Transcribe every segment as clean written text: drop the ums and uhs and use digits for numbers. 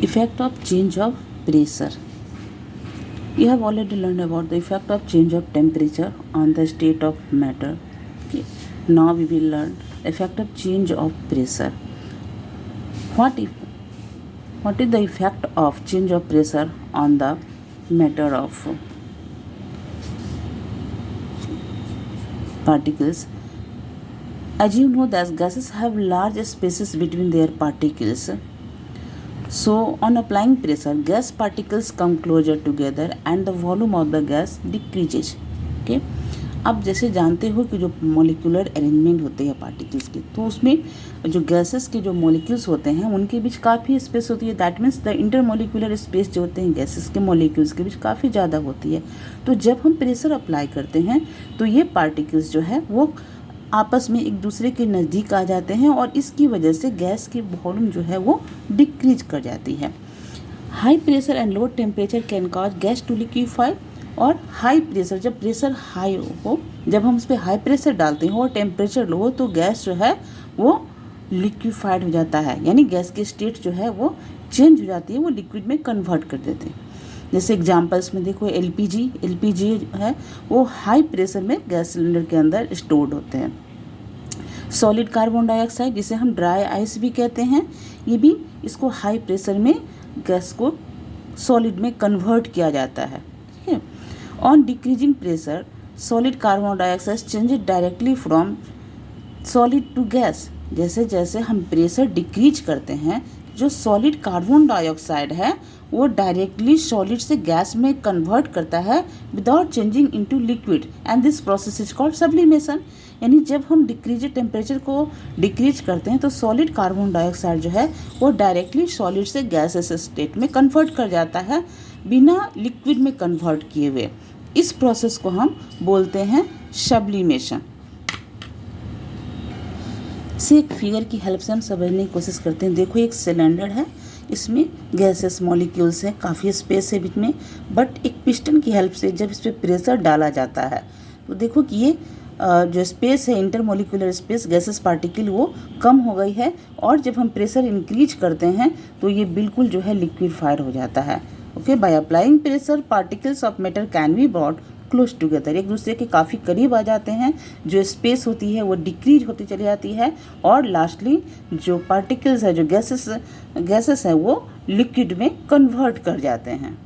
Effect of change of pressure. You have already learned about the effect of change of temperature on the state of matter. Okay. Now we will learn the effect of change of pressure. What is the effect of change of pressure on the matter of particles? As you know that gases have large spaces between their particles. So on applying pressure, gas particles come closer together and the volume of the gas decreases. Okay. अब जैसे जानते हो कि जो molecular arrangement होते हैं particles के, तो उसमें जो गैसेस के जो मॉलिक्यूल्स होते हैं उनके बीच काफ़ी स्पेस होती है. That means the intermolecular space जो होते हैं गैसेस के मॉलिक्यूल्स के बीच काफ़ी ज़्यादा होती है. तो जब हम प्रेशर अप्लाई करते हैं तो ये पार्टिकल्स जो है वो आपस में एक दूसरे के नज़दीक आ जाते हैं और इसकी वजह से गैस की वॉल्यूम जो है वो डिक्रीज कर जाती है. High pressure and low temperature can cause gas to liquefy. और हाई प्रेशर, जब प्रेशर हाई हो, जब हम उस पर हाई प्रेशर डालते हैं और टेम्परेचर लो हो तो गैस जो है वो लिक्विफाइड हो जाता है, यानी गैस की स्टेट जो है वो चेंज हो जाती है, वो लिक्विड में कन्वर्ट कर देते हैं. जैसे एग्जांपल्स में देखो एलपीजी है वो हाई प्रेशर में गैस सिलेंडर के अंदर स्टोर्ड होते हैं. सॉलिड कार्बन डाइऑक्साइड, जिसे हम ड्राई आइस भी कहते हैं, ये भी इसको हाई प्रेशर में गैस को सॉलिड में कन्वर्ट किया जाता है. ठीक है. On decreasing pressure solid carbon dioxide changes directly from solid to gas. जैसे जैसे हम प्रेशर डिक्रीज करते हैं, जो सॉलिड कार्बन डाइऑक्साइड है वो डायरेक्टली सॉलिड से गैस में कन्वर्ट करता है without changing into liquid, and this process is called sublimation. यानी जब हम डिक्रीज टेम्परेचर को डिक्रीज करते हैं तो सॉलिड कार्बन डाइऑक्साइड जो है वो डायरेक्टली सॉलिड से गैसेस स्टेट में कन्वर्ट कर जाता है बिना लिक्विड में कन्वर्ट किए हुए. इस प्रोसेस को हम बोलते हैं सब्लिमेशन. से एक फिगर की हेल्प से हम समझने की कोशिश करते हैं. देखो एक सिलेंडर है, इसमें गैसेस मॉलिक्यूल्स हैं, काफ़ी स्पेस है बीच में, बट एक पिस्टन की हेल्प से जब इस पर प्रेशर डाला जाता है तो देखो कि ये जो स्पेस है इंटरमॉलिक्यूलर स्पेस गैसेस पार्टिकल वो कम हो गई है, और जब हम प्रेशर इंक्रीज करते हैं तो ये बिल्कुल जो है लिक्विफाइड हो जाता है. Okay. By applying pressure particles of matter can be brought close together. एक दूसरे के काफ़ी करीब आ जाते हैं, जो स्पेस होती है वो डिक्रीज होती चली जाती है, और लास्टली जो पार्टिकल्स है, जो गैसेस है वो लिक्विड में कन्वर्ट कर जाते हैं.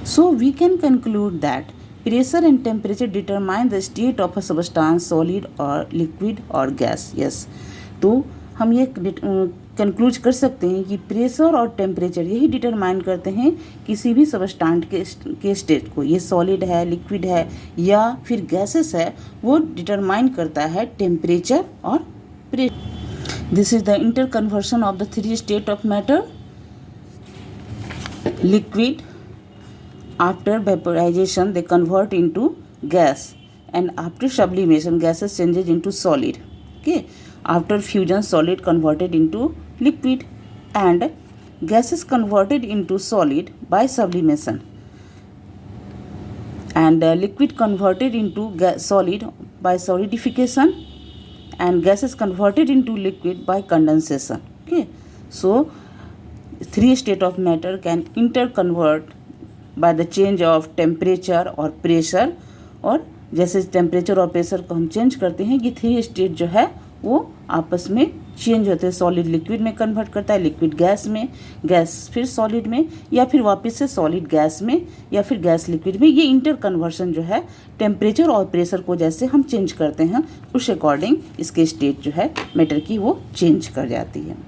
So we can conclude that pressure and temperature determine the state of a substance, solid or liquid or gas. Yes. तो हम ये कंक्लूड कर सकते हैं कि प्रेशर और टेम्परेचर यही डिटरमाइन करते हैं किसी भी सबस्टांट के स्टेट को. ये सॉलिड है, लिक्विड है या फिर गैसेस है, वो डिटरमाइन करता है टेम्परेचर और pressure. This is the inter conversion of the three state of matter. Liquid, after vaporization they convert into gas, and after sublimation gases changes into solid. Okay. After fusion solid converted into liquid, and gases converted into solid by sublimation, and liquid converted into solid by solidification, and gases converted into liquid by condensation. Okay. So three state of matter can interconvert by the change of temperature और pressure. और जैसे temperature और pressure को हम change करते हैं, ये three state जो है वो आपस में चेंज होते हैं. सॉलिड लिक्विड में कन्वर्ट करता है, लिक्विड गैस में, गैस फिर सॉलिड में, या फिर वापस से सॉलिड गैस में, या फिर गैस लिक्विड में. ये इंटर कन्वर्शन जो है टेम्परेचर और प्रेशर को जैसे हम चेंज करते हैं उस अकॉर्डिंग इसके स्टेट जो है मैटर की वो चेंज कर जाती है.